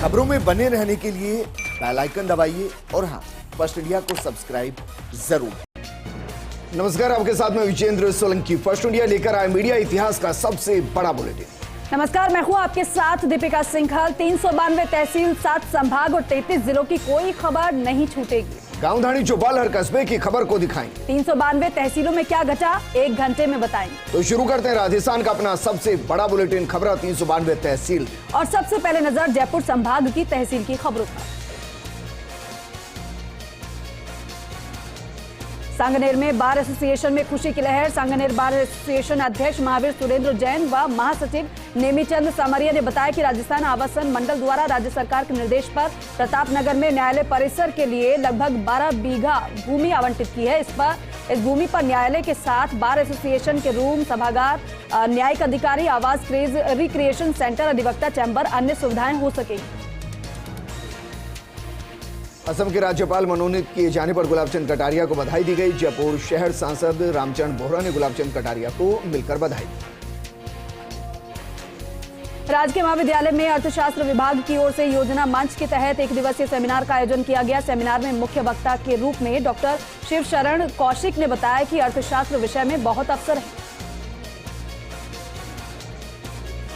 खबरों में बने रहने के लिए बेल आइकन दबाइए और हाँ, फर्स्ट इंडिया को सब्सक्राइब जरूर। नमस्कार, आपके साथ में विजेंद्र सोलंकी। फर्स्ट इंडिया लेकर आए मीडिया इतिहास का सबसे बड़ा बुलेटिन। नमस्कार, मैं हूं आपके साथ दीपिका सिंघल। 392 तहसील, 7 संभाग और 33 जिलों की कोई खबर नहीं छूटेगी। गांव धाड़ी चौपाल हर कस्बे की खबर को दिखाएंगे। 392 तहसीलों में क्या घटा, 1 घंटे में बताएंगे। तो शुरू करते हैं राजस्थान का अपना सबसे बड़ा बुलेटिन, खबर 392 तहसील। और सबसे पहले नजर जयपुर संभाग की तहसील की खबरों पर। सांगनेर में बार एसोसिएशन में खुशी की लहर। सांगनेर बार एसोसिएशन अध्यक्ष महावीर सुरेंद्र जैन व महासचिव नेमीचंद सामरिया ने बताया कि राजस्थान आवासन मंडल द्वारा राज्य सरकार के निर्देश पर प्रतापनगर में न्यायालय परिसर के लिए लगभग 12 बीघा भूमि आवंटित की है। इस भूमि पर न्यायालय के साथ बार एसोसिएशन के रूम, सभागार, न्यायिक अधिकारी आवास, रिक्रिएशन सेंटर, अधिवक्ता चैम्बर, अन्य सुविधाएं हो सकेंगी। असम के राज्यपाल मनोनीत किए जाने पर गुलाबचंद कटारिया को बधाई दी गई। जयपुर शहर सांसद रामचंद्र बोहरा ने गुलाबचंद कटारिया को मिलकर बधाई दी। राजकीय महाविद्यालय में अर्थशास्त्र विभाग की ओर से योजना मंच के तहत 1 दिवसीय सेमिनार का आयोजन किया गया। सेमिनार में मुख्य वक्ता के रूप में डॉक्टर शिवशरण कौशिक ने बताया कि अर्थशास्त्र विषय में बहुत अवसर है।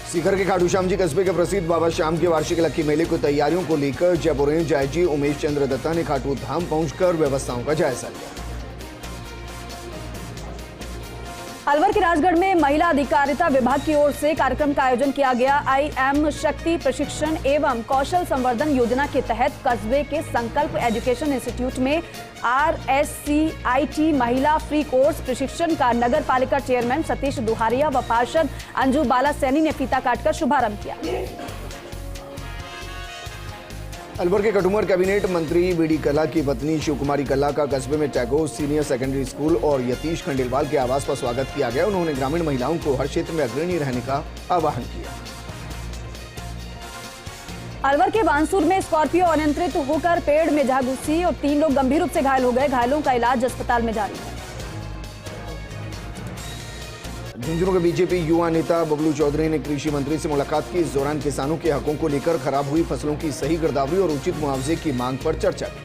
सीकर के खाटू श्याम जी कस्बे के प्रसिद्ध बाबा श्याम के वार्षिक लक्की मेले की तैयारियों को लेकर जयपुर रेंज आईजी उमेश चंद्र दत्ता ने खाटू धाम पहुंचकर व्यवस्थाओं का जायजा लिया। अलवर के राजगढ़ में महिला अधिकारिता विभाग की ओर से कार्यक्रम का आयोजन किया गया। IM शक्ति प्रशिक्षण एवं कौशल संवर्धन योजना के तहत कस्बे के संकल्प एजुकेशन इंस्टीट्यूट में RSCIT महिला फ्री कोर्स प्रशिक्षण का नगर पालिका चेयरमैन सतीश दुहारिया व पार्षद अंजू बाला सैनी ने फीता काटकर शुभारंभ किया। अलवर के कटुमर कैबिनेट मंत्री बीडी कल्ला की पत्नी शिव कुमारी कल्ला का कस्बे में टैगोर सीनियर सेकेंडरी स्कूल और यतीश खंडेलवाल के आवास पर स्वागत किया गया। उन्होंने ग्रामीण महिलाओं को हर क्षेत्र में अग्रणी रहने का आह्वान किया। अलवर के बांसुर में स्कॉर्पियो अनियंत्रित होकर पेड़ में जा घुसी और 3 लोग गंभीर रूप से घायल हो गए। घायलों का इलाज अस्पताल में जारी है। झुंझुनू के बीजेपी युवा नेता बबलू चौधरी ने कृषि मंत्री से मुलाकात की। इस दौरान किसानों के हकों को लेकर खराब हुई फसलों की सही गिरदावरी और उचित मुआवजे की मांग पर चर्चा की।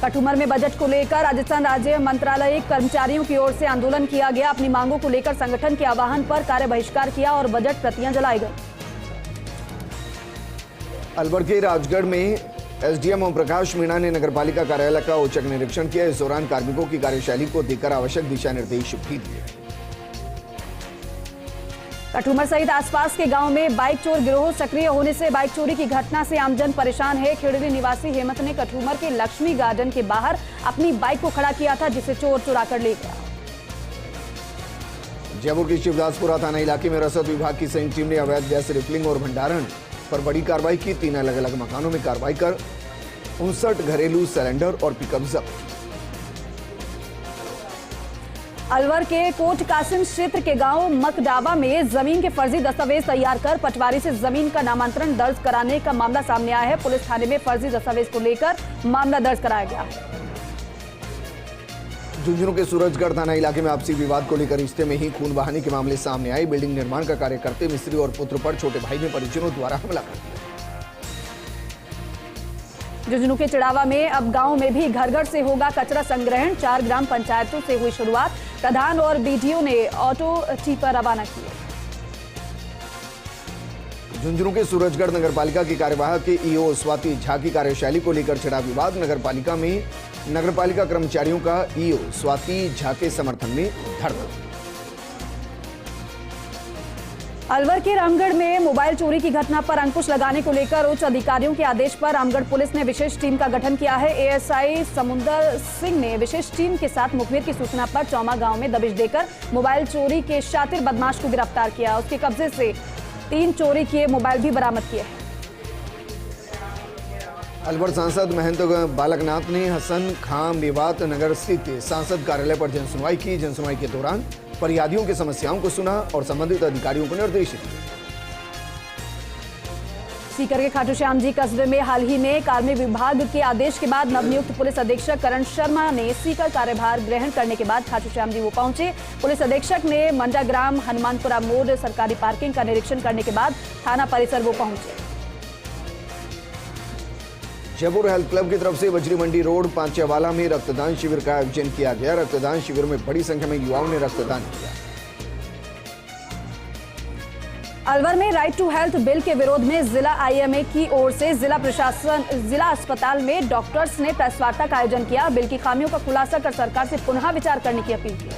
कटुमर में बजट को लेकर राजस्थान राज्य मंत्रालय कर्मचारियों की ओर से आंदोलन किया गया। अपनी मांगों को लेकर संगठन के आह्वान पर कार्य बहिष्कार किया और बजट प्रतियां जलाई गई। अलवर के राजगढ़ में एसडीएम ओम प्रकाश मीणा ने नगरपालिका कार्यालय का औचक निरीक्षण किया। इस दौरान कार्मिकों की कार्यशैली को देखकर आवश्यक दिशा निर्देश भी दिए। कटुमर सहित आसपास के गांव में बाइक चोर गिरोह सक्रिय होने से बाइक चोरी की घटना से आमजन परेशान है। खेड़वी निवासी हेमंत ने कटुमर के लक्ष्मी गार्डन के बाहर अपनी बाइक को खड़ा किया था, जिसे चोर चुरा कर ले गया। जयपुर के शिवदासपुरा थाना इलाके में रसद विभाग की संयुक्त टीम ने अवैध गैस रिफिलिंग और भंडारण पर बड़ी कार्रवाई की। 3 अलग अलग मकानों में कार्रवाई कर 59 घरेलू सिलेंडर और पिकअप जब्त। अलवर के कोट कासिम क्षेत्र के गांव मकडावा में जमीन के फर्जी दस्तावेज तैयार कर पटवारी से जमीन का नामांतरण दर्ज कराने का मामला सामने आया है। पुलिस थाने में फर्जी दस्तावेज को लेकर मामला दर्ज कराया गया है। झुंझुनू के सूरजगढ़ थाना इलाके में आपसी विवाद को लेकर रिश्ते में ही खून बहाने के मामले सामने आए। बिल्डिंग निर्माण का कार्य करते मिस्त्री और पुत्र पर छोटे भाई ने परिजनों द्वारा हमला कर दिया। झुंझुनू के चिड़ावा में अब गांव में भी घर घर से होगा कचरा संग्रहण। 4 ग्राम पंचायतों से हुई शुरुआत। प्रधान और बीडीओ ने ऑटो टिपर रवाना किए। झुंझुनू के सूरजगढ़ नगरपालिका की कार्यवाहक के ईओ स्वाति झा की कार्यशैली को लेकर छिड़ा विवाद। नगरपालिका में नगरपालिका कर्मचारियों का ईओ स्वाति झा के समर्थन में धरना। अलवर के रामगढ़ में मोबाइल चोरी की घटना पर अंकुश लगाने को लेकर उच्च अधिकारियों के आदेश पर रामगढ़ पुलिस ने विशेष टीम का गठन किया है। एएसआई समुंदर सिंह ने विशेष टीम के साथ मुखबिर की सूचना पर चौमा गांव में दबिश देकर मोबाइल चोरी के शातिर बदमाश को गिरफ्तार किया। उसके कब्जे से 3 चोरी किए मोबाइल भी बरामद किए हैं। अलवर सांसद महंत बालकनाथ ने हसन खां मेवात नगर स्थित सांसद कार्यालय पर जनसुनवाई की। जनसुनवाई के दौरान फरियादियों की समस्याओं को सुना और संबंधित अधिकारियों को निर्देश दिए। सीकर के खाटू श्याम जी कस्बे में हाल ही में कार्मिक विभाग के आदेश के बाद नवनियुक्त पुलिस अधीक्षक करण शर्मा ने सीकर कार्यभार ग्रहण करने के बाद खाटू श्याम जी वो पहुंचे। पुलिस अधीक्षक ने मंडा ग्राम हनुमानपुरा मोड़ सरकारी पार्किंग का निरीक्षण करने के बाद थाना परिसर वो पहुंचे। जयपुर हेल्थ क्लब की तरफ से बजरी मंडी रोड पांचेवाला में रक्तदान शिविर का आयोजन किया गया। रक्तदान शिविर में बड़ी संख्या में युवाओं ने रक्तदान किया। अलवर में राइट टू हेल्थ बिल के विरोध में जिला आईएमए की ओर से जिला अस्पताल में डॉक्टर्स ने प्रेस वार्ता का आयोजन किया। बिल की खामियों का खुलासा कर सरकार से पुनः विचार करने की अपील की।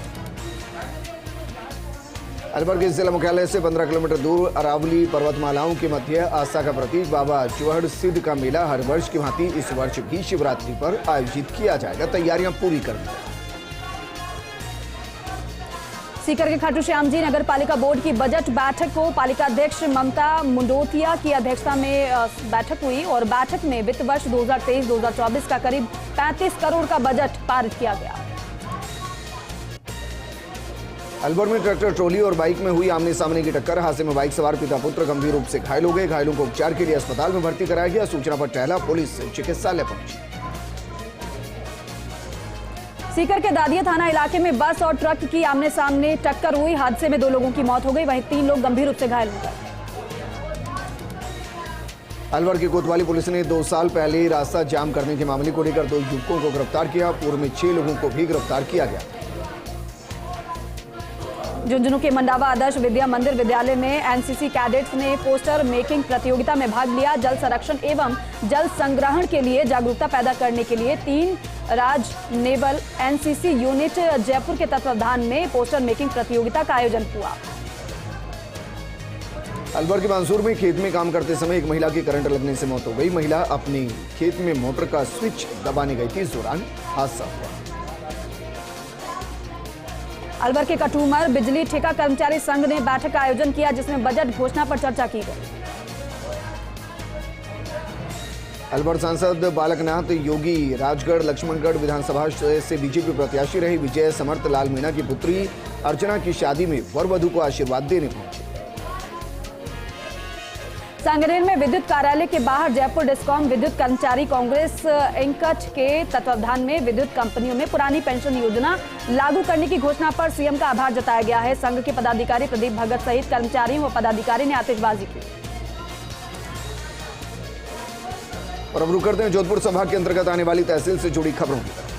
अलवर के जिला मुख्यालय से 15 किलोमीटर दूर अरावली पर्वतमालाओं के मध्य आस्था का प्रतीक बाबा चुहड़ सिद्ध का मेला हर वर्ष की भांति इस वर्ष भी शिवरात्रि पर आयोजित किया जाएगा। तैयारियां पूरी कर ली। सीकर के खाटू श्याम जी नगर पालिका बोर्ड की बजट बैठक को पालिका अध्यक्ष ममता मुंडोतिया की अध्यक्षता में बैठक हुई और बैठक में वित्त वर्ष 2023-2024 का करीब 35 करोड़ का बजट पारित किया गया। अलवर में ट्रैक्टर ट्रॉली और बाइक में हुई आमने सामने की टक्कर। हादसे में बाइक सवार पिता पुत्र गंभीर रूप से घायल हो गए। घायलों को उपचार के लिए अस्पताल में भर्ती कराया गया। सूचना पर टहला पुलिस चिकित्सालय पहुंची। सीकर के दादिया थाना इलाके में बस और ट्रक की आमने सामने टक्कर हुई। हादसे में 2 लोगों की मौत हो गई, वहीं 3 लोग गंभीर रूप से घायल हो गए। अलवर की कोतवाली पुलिस ने 2 साल पहले रास्ता जाम करने के मामले को लेकर 2 युवकों को गिरफ्तार किया। पूर्व में 6 लोगों को भी गिरफ्तार किया गया। झुंझुनू के मंडावा आदर्श विद्या मंदिर विद्यालय में एनसीसी कैडेट्स ने पोस्टर मेकिंग प्रतियोगिता में भाग लिया। जल संरक्षण एवं जल संग्रहण के लिए जागरूकता पैदा करने के लिए 3 राज नेवल एनसीसी यूनिट जयपुर के तत्वावधान में पोस्टर मेकिंग प्रतियोगिता का आयोजन हुआ। अलवर के बांसुर में खेत में काम करते समय एक महिला की करंट लगने से मौत हो गई। महिला अपने खेत में मोटर का स्विच दबाने गई थी, इस दौरान हादसा हुआ। अलवर के कटूमर बिजली ठेका कर्मचारी संघ ने बैठक का आयोजन किया, जिसमें बजट घोषणा पर चर्चा की गई। अलवर सांसद बालकनाथ योगी राजगढ़ लक्ष्मणगढ़ विधानसभा से बीजेपी प्रत्याशी रही विजय समर्थ लाल मीणा की पुत्री अर्चना की शादी में वर वधू को आशीर्वाद देने पहुंचे। सांगनेर में विद्युत कार्यालय के बाहर जयपुर डिस्कॉम विद्युत कर्मचारी कांग्रेस इंकट के तत्वावधान में विद्युत कंपनियों में पुरानी पेंशन योजना लागू करने की घोषणा पर सीएम का आभार जताया गया है। संघ के पदाधिकारी प्रदीप भगत सहित कर्मचारियों व पदाधिकारी ने आतिशबाजी की। और अब रुक करते हैं जोधपुर संभाग के अंतर्गत आने वाली तहसील से जुड़ी खबरों की तरफ।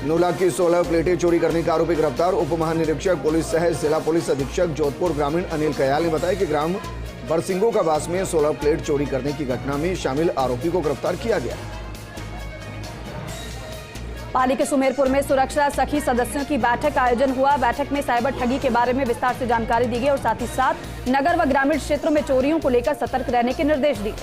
9 लाख की 16 प्लेटें चोरी करने का आरोपी गिरफ्तार। उप महानिरीक्षक पुलिस सह जिला पुलिस अधीक्षक जोधपुर ग्रामीण अनिल कयाल ने बताया कि ग्राम बरसिंगो का बास में 16 प्लेट चोरी करने की घटना में शामिल आरोपी को गिरफ्तार किया गया। पाली के सुमेरपुर में सुरक्षा सखी सदस्यों की बैठक का आयोजन हुआ। बैठक में साइबर ठगी के बारे में विस्तार से जानकारी दी गई और साथ ही साथ नगर व ग्रामीण क्षेत्रों में चोरियों को लेकर सतर्क रहने के निर्देश दिए।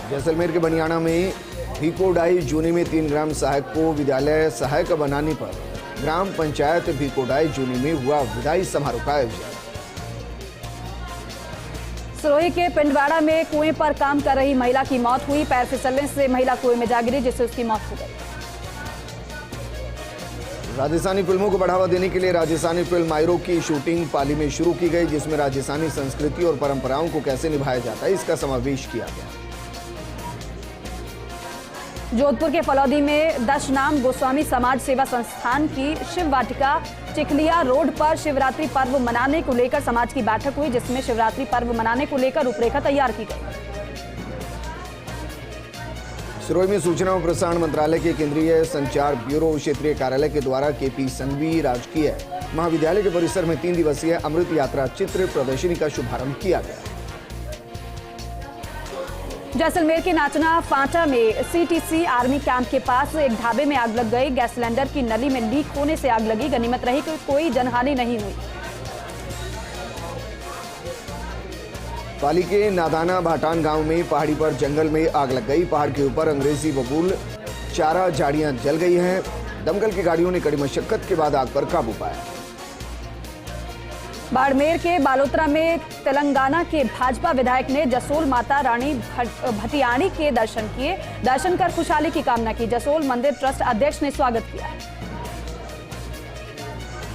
जैसलमेर के बनियाना में भीकोडाई जूनी में 3 ग्राम सहायक को विद्यालय सहायक बनाने पर ग्राम पंचायत भीकोडाई जूनी में हुआ विदाई समारोह का आयोजन। सिरोही के पिंडवाड़ा में कुएं पर काम कर रही महिला की मौत हुई। पैर फिसलने से महिला कुएं में जा गिरी, जिससे उसकी मौत हो गई। राजस्थानी फिल्मों को बढ़ावा देने के लिए राजस्थानी फिल्म आयरो की शूटिंग पाली में शुरू की गई, जिसमें राजस्थानी संस्कृति और परंपराओं को कैसे निभाया जाता है इसका समावेश किया गया। जोधपुर के फलौदी में दशनाम गोस्वामी समाज सेवा संस्थान की शिव वाटिका चिखलिया रोड पर शिवरात्रि पर्व मनाने को लेकर समाज की बैठक हुई, जिसमें शिवरात्रि पर्व मनाने को लेकर रूपरेखा तैयार की गई। सिरोही में सूचना और प्रसारण मंत्रालय के केंद्रीय संचार ब्यूरो क्षेत्रीय कार्यालय के द्वारा केपी संघवी राजकीय महाविद्यालय के परिसर में 3 दिवसीय अमृत यात्रा चित्र प्रदर्शनी का शुभारंभ किया गया। जैसलमेर के नाचना फांटा में सीटीसी आर्मी कैंप के पास एक ढाबे में आग लग गई। गैस सिलेंडर की नली में लीक होने से आग लगी। गनीमत रही कि कोई जनहानि नहीं हुई। पाली के नादाना भाटान गांव में पहाड़ी पर जंगल में आग लग गई। पहाड़ के ऊपर अंग्रेजी बबूल चारा झाड़ियां जल गई हैं। दमकल की गाड़ियों ने कड़ी मशक्कत के बाद आग पर काबू पाया। बाड़मेर के बालोतरा में तेलंगाना के भाजपा विधायक ने जसोल माता रानी भटियाणी के दर्शन किए। दर्शन कर खुशहाली की कामना की। जसोल मंदिर ट्रस्ट अध्यक्ष ने स्वागत किया।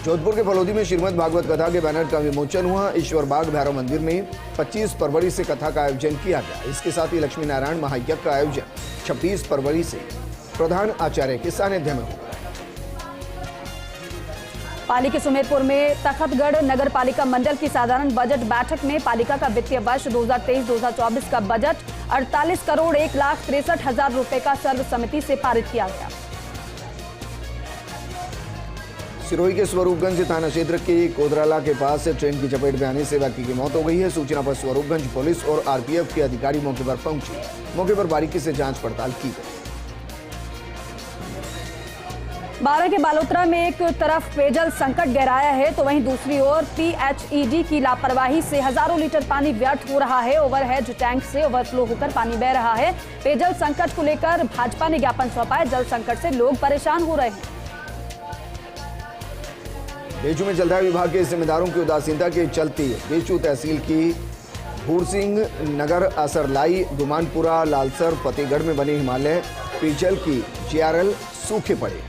जोधपुर के फलोदी में श्रीमद् भागवत कथा के बैनर का विमोचन हुआ। ईश्वर बाग भैरव मंदिर में 25 फरवरी से कथा का आयोजन किया गया। इसके साथ ही लक्ष्मी नारायण महायज्ञ का आयोजन 26 फरवरी से प्रधान आचार्य के सानिध्य में होगा। पाली के सुमेरपुर में तखतगढ़ नगर पालिका मंडल की साधारण बजट बैठक में पालिका का वित्तीय वर्ष 2023-2024 का बजट 48 करोड़ 1,63,000 रुपए का सर्वसम्मति से पारित किया गया। सिरोही के स्वरूपगंज थाना क्षेत्र के कोदराला के पास ट्रेन की चपेट में आने से व्यक्ति की मौत हो गई है। सूचना पर स्वरूपगंज पुलिस और आरपीएफ के अधिकारी मौके पर पहुंचे। मौके पर बारीकी से जांच पड़ताल की गई। बारा के बालोतरा में एक तरफ पेयजल संकट गहराया है तो वहीं दूसरी ओर पीएचईडी की लापरवाही से हजारों लीटर पानी व्यर्थ हो रहा है। ओवरहेड टैंक से ओवरफ्लो होकर पानी बह रहा है। पेयजल संकट को लेकर भाजपा ने ज्ञापन सौंपा है। जल संकट से लोग परेशान हो रहे हैं। बेचू में जलदाय विभाग के जिम्मेदारों की उदासीनता के चलते बेचू तहसील की भूरसिंह नगर, असरलाई, गुमानपुरा, लालसर, फतेहगढ़ में बने हिमालय पेयजल की जीआरएल सूखे पड़े।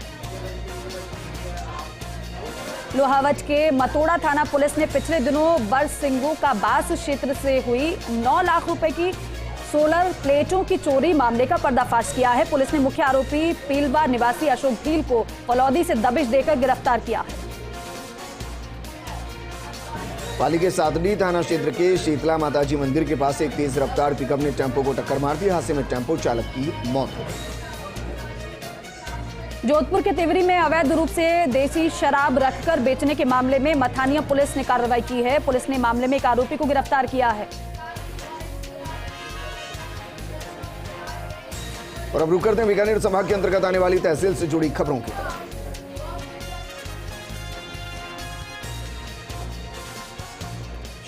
लोहावच के मतोड़ा थाना पुलिस ने पिछले दिनों बरसिंगो का बास क्षेत्र से हुई 9 लाख रुपए की सोलर प्लेटों की चोरी मामले का पर्दाफाश किया है। पुलिस ने मुख्य आरोपी पीलवा निवासी अशोक भील को फलौदी से दबिश देकर गिरफ्तार किया है। पाली के सातडी थाना क्षेत्र के शीतला माताजी मंदिर के पास एक तेज रफ्तार पिकअप ने टेम्पो को टक्कर मार दी। हादसे में टेम्पो चालक की मौत हो गई। जोधपुर के तिवरी में अवैध रूप से देसी शराब रखकर बेचने के मामले में मथानिया पुलिस ने कार्रवाई की है। पुलिस ने मामले में एक आरोपी को गिरफ्तार किया है। और अब रुक करते हैं बीकानेर संभाग के अंतर्गत आने वाली तहसील से जुड़ी खबरों की तरफ।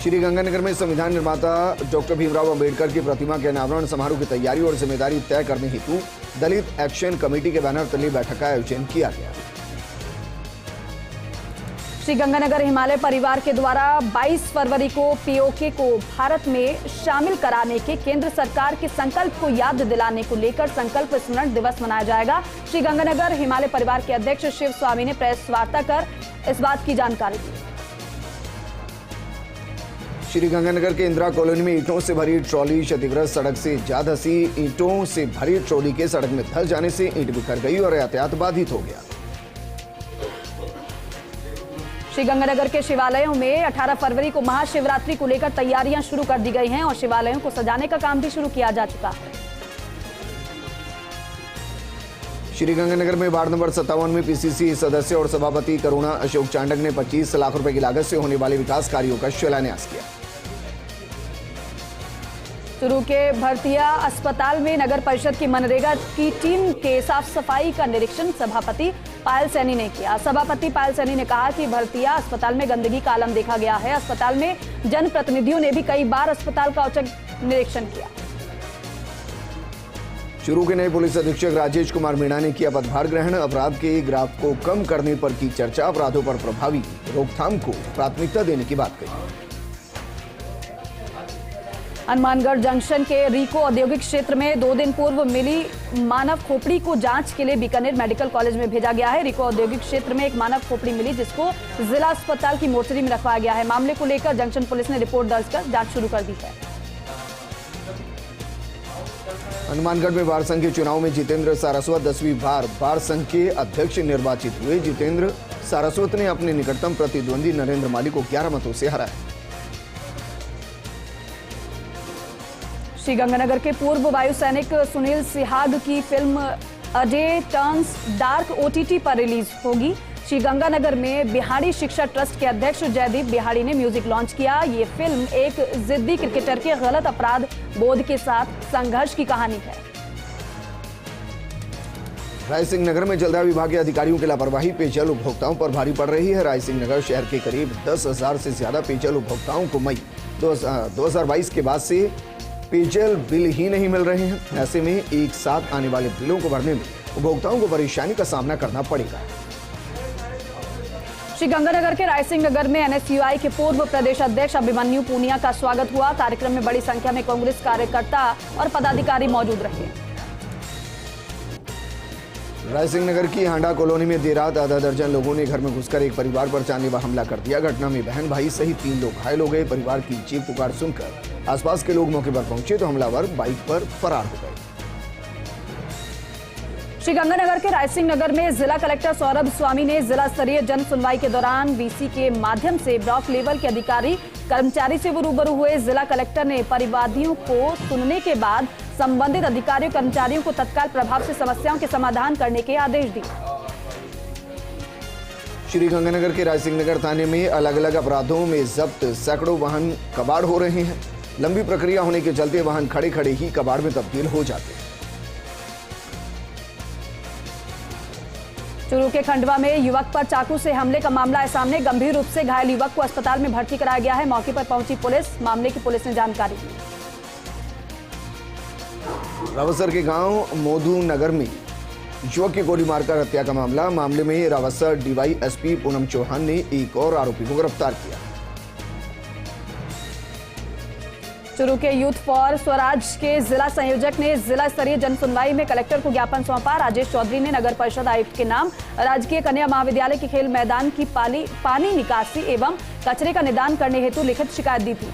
श्रीगंगानगर में संविधान निर्माता डॉक्टर भीमराव अंबेडकर की प्रतिमा के अनावरण समारोह की तैयारी और जिम्मेदारी तय करने हेतु दलित एक्शन कमेटी के बैनर तले बैठक का आयोजन किया गया। श्रीगंगानगर हिमालय परिवार के द्वारा 22 फरवरी को पीओके को भारत में शामिल कराने के केंद्र सरकार के संकल्प को याद दिलाने को लेकर संकल्प स्मरण दिवस मनाया जाएगा। श्रीगंगानगर हिमालय परिवार के अध्यक्ष शिव स्वामी ने प्रेस वार्ता कर इस बात की जानकारी दी। श्रीगंगानगर के इंदिरा कॉलोनी में ईंटों से भरी ट्रॉली क्षतिग्रस्त सड़क से जा धंसी। ईंटों से भरी ट्रॉली के सड़क में धंस जाने से ईंट बिखर गई और यातायात बाधित हो गया। श्रीगंगानगर के शिवालयों में 18 फरवरी को महाशिवरात्रि को लेकर तैयारियां शुरू कर दी गई हैं और शिवालयों को सजाने का काम भी शुरू किया जा चुका है। श्रीगंगानगर में वार्ड नंबर 57 में पीसीसी सदस्य और सभापति करुणा अशोक चांडक ने 25 लाख रुपए की लागत से होने वाले विकास कार्यों का शिलान्यास किया। चुरू के भरतिया अस्पताल में नगर परिषद की मनरेगा की टीम के साफ सफाई का निरीक्षण सभापति पायल सैनी ने किया। सभापति पायल सैनी ने कहा कि भरतिया अस्पताल में गंदगी का आलम देखा गया है। अस्पताल में जनप्रतिनिधियों ने भी कई बार अस्पताल का औचक निरीक्षण किया। चुरू के नए पुलिस अधीक्षक राजेश कुमार मीणा ने किया पदभार ग्रहण। अपराध के ग्राफ को कम करने पर की चर्चा। अपराधों पर प्रभावी रोकथाम को प्राथमिकता देने की बात कही। हनुमानगढ़ जंक्शन के रिको औद्योगिक क्षेत्र में 2 दिन पूर्व मिली मानव खोपड़ी को जांच के लिए बीकानेर मेडिकल कॉलेज में भेजा गया है। रिको औद्योगिक क्षेत्र में एक मानव खोपड़ी मिली जिसको जिला अस्पताल की मोर्चरी में रखवाया गया है। मामले को लेकर जंक्शन पुलिस ने रिपोर्ट दर्ज कर जांच शुरू कर दी है। हनुमानगढ़ में बार संघ के चुनाव में जितेंद्र सारस्वत 10वीं बार बार संघ के अध्यक्ष निर्वाचित हुए। जितेंद्र सारस्वत ने अपने निकटतम प्रतिद्वंदी नरेंद्र माली को 11 मतों से हराया। श्रीगंगानगर के पूर्व वायु सैनिक सुनील सिहाग की film a day turns dark OTT पर रिलीज होगी। श्रीगंगानगर में बिहाड़ी शिक्षा ट्रस्ट के अध्यक्ष जयदीप बिहाड़ी ने म्यूजिक लॉन्च किया। ये फिल्म एक जिद्दी क्रिकेटर के गलत अपराध बोध के साथ संघर्ष की कहानी है। रायसिंह नगर में जलदाय विभाग के अधिकारियों की लापरवाही पेयजल उपभोक्ताओं पर भारी पड़ रही है। रायसिंह नगर शहर के करीब 10,000 से ज्यादा पेयजल उपभोक्ताओं को मई 2022 के बाद से पेयजल बिल ही नहीं मिल रहे हैं। ऐसे में एक साथ आने वाले बिलों को भरने में उपभोक्ताओं को परेशानी का सामना करना पड़ेगा। श्रीगंगानगर के रायसिंह नगर में एनएसयूआई के पूर्व प्रदेश अध्यक्ष अभिमन्यु पूनिया का स्वागत हुआ। कार्यक्रम में बड़ी संख्या में कांग्रेस कार्यकर्ता और पदाधिकारी मौजूद रहे। रायसिंह नगर की हांडा कॉलोनी में देर रात आधा दर्जन लोगों ने घर में घुसकर एक परिवार पर जानलेवा हमला कर दिया। घटना में बहन भाई सहित 3 लोग घायल हो गए। परिवार की चीख पुकार सुनकर आसपास के लोग मौके पर पहुंचे तो हमलावर बाइक पर फरार हो गए। श्रीगंगानगर के रायसिंह नगर में जिला कलेक्टर सौरभ स्वामी ने जिला स्तरीय जन सुनवाई के दौरान वीसी के माध्यम से ब्लॉक लेवल के अधिकारी कर्मचारी से रूबरू हुए। जिला कलेक्टर ने परिवादियों को सुनने के बाद संबंधित अधिकारियों कर्मचारियों को तत्काल प्रभाव से समस्याओं के समाधान करने के आदेश दिए। श्रीगंगानगर के रायसिंह नगर थाने में अलग अलग अपराधों में जब्त सैकड़ों वाहन कबाड़ हो रहे हैं। लंबी प्रक्रिया होने के चलते वाहन खड़े खड़े ही कबाड़ में तब्दील हो जाते हैं। चूरू के खंडवा में युवक पर चाकू से हमले का मामला है सामने। गंभीर रूप से घायल युवक को अस्पताल में भर्ती कराया गया है। मौके पर पहुंची पुलिस, मामले की पुलिस ने जानकारी दी। रावसर के गांव मोधू नगर में युवक की गोली मारकर हत्या का मामले में रावसर डीवाईएसपी पूनम चौहान ने एक और आरोपी को गिरफ्तार किया। चूरू के यूथ फॉर स्वराज के जिला संयोजक ने जिला स्तरीय जन सुनवाई में कलेक्टर को ज्ञापन सौंपा। राजेश चौधरी ने नगर परिषद आयुक्त के नाम राजकीय कन्या महाविद्यालय के खेल मैदान की पानी निकासी एवं कचरे का निदान करने हेतु लिखित शिकायत दी थी।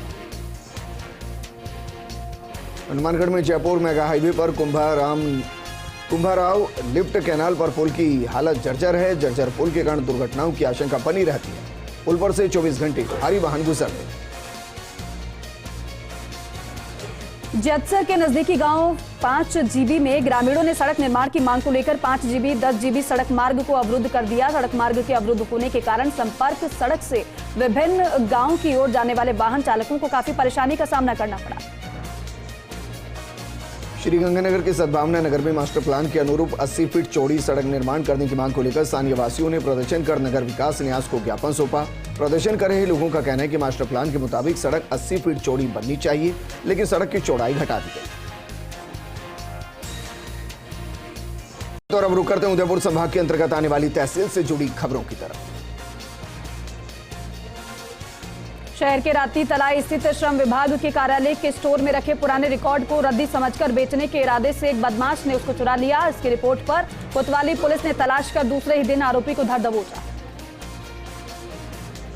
हनुमानगढ़ में जयपुर मेगा हाईवे पर कुंभाराव लिफ्ट कैनाल पर पुल की हालत जर्जर है। जर्जर पुल के कारण दुर्घटनाओं की आशंका बनी रहती है। पुल पर से 24 घंटे भारी वाहन गुजर रहे। जैतसर के नजदीकी गांव 5 जीबी में ग्रामीणों ने सड़क निर्माण की मांग को लेकर 5 जीबी 10 जीबी सड़क मार्ग को अवरुद्ध कर दिया। सड़क मार्ग के अवरुद्ध होने के कारण संपर्क सड़क से विभिन्न गांव की ओर जाने वाले वाहन चालकों को काफी परेशानी का सामना करना पड़ा। श्रीगंगानगर के सद्भावना नगर में मास्टर प्लान के अनुरूप 80 फीट चौड़ी सड़क निर्माण करने की मांग को लेकर स्थानीय वासियों ने प्रदर्शन कर नगर विकास न्यास को ज्ञापन सौंपा। प्रदर्शन कर रहे लोगों का कहना है कि मास्टर प्लान के मुताबिक सड़क 80 फीट चौड़ी बननी चाहिए, लेकिन सड़क की चौड़ाई घटा दी गई। तो अब रुक करते हैं उदयपुर संभाग के अंतर्गत आने वाली तहसील से जुड़ी खबरों की तरफ। शहर के राती तलाई स्थित श्रम विभाग के कार्यालय के स्टोर में रखे पुराने रिकॉर्ड को रद्दी समझकर बेचने के इरादे से एक बदमाश ने उसको चुरा लिया। इसकी रिपोर्ट पर कोतवाली पुलिस ने तलाश कर दूसरे ही दिन आरोपी को धर दबोचा।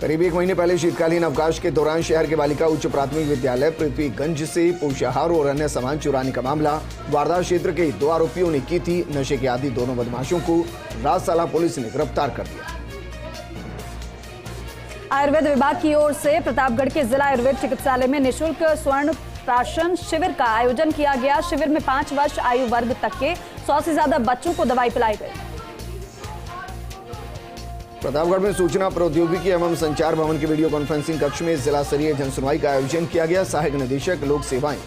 करीब 1 महीने पहले शीतकालीन अवकाश के दौरान शहर के बालिका उच्च प्राथमिक विद्यालय पृथ्वीगंज से पोषाहार और अन्य सामान चुराने का मामला वारदात क्षेत्र के 2 आरोपियों ने की थी। नशे के आदी दोनों बदमाशों को राजसाला पुलिस ने गिरफ्तार कर लिया। आयुर्वेद विभाग की ओर से प्रतापगढ़ के जिला आयुर्वेद चिकित्सालय में निःशुल्क स्वर्ण प्राशन शिविर का आयोजन किया गया। शिविर में 5 वर्ष आयु वर्ग तक के 100 से ज्यादा बच्चों को दवाई पिलाई गई। प्रतापगढ़ में सूचना प्रौद्योगिकी एवं संचार भवन के वीडियो कॉन्फ्रेंसिंग कक्ष में जिला स्तरीय जनसुनवाई का आयोजन किया गया। सहायक निदेशक लोक सेवाएं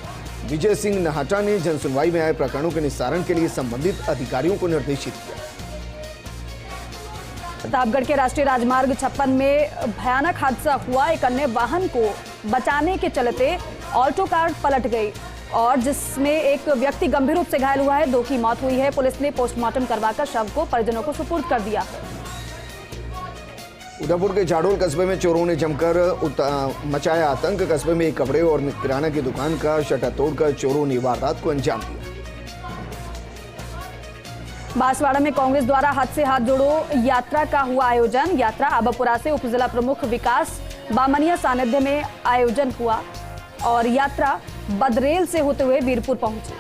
विजय सिंह नहाटा ने जनसुनवाई में आए प्रकरणों के निस्तारण के लिए संबंधित अधिकारियों को निर्देशित किया। प्रतापगढ़ के राष्ट्रीय राजमार्ग 56 में भयानक हादसा हुआ। एक अन्य वाहन को बचाने के चलते ऑल्टो कार पलट गई और जिसमें एक व्यक्ति गंभीर रूप से घायल हुआ है। 2 की मौत हुई है। पुलिस ने पोस्टमार्टम करवाकर शव को परिजनों को सुपुर्द कर दिया है। उदयपुर के झाड़ोल कस्बे में चोरों ने जमकर मचाया आतंक। कस्बे में एक कपड़े और किराना की दुकान का शटर तोड़कर चोरों ने वारदात को अंजाम दिया। बांसवाड़ा में कांग्रेस द्वारा हाथ से हाथ जोड़ो यात्रा का हुआ आयोजन। यात्रा आबापुरा से उप जिला प्रमुख विकास बामनिया सानिध्य में आयोजन हुआ और यात्रा बदरेल से होते हुए वीरपुर पहुंची।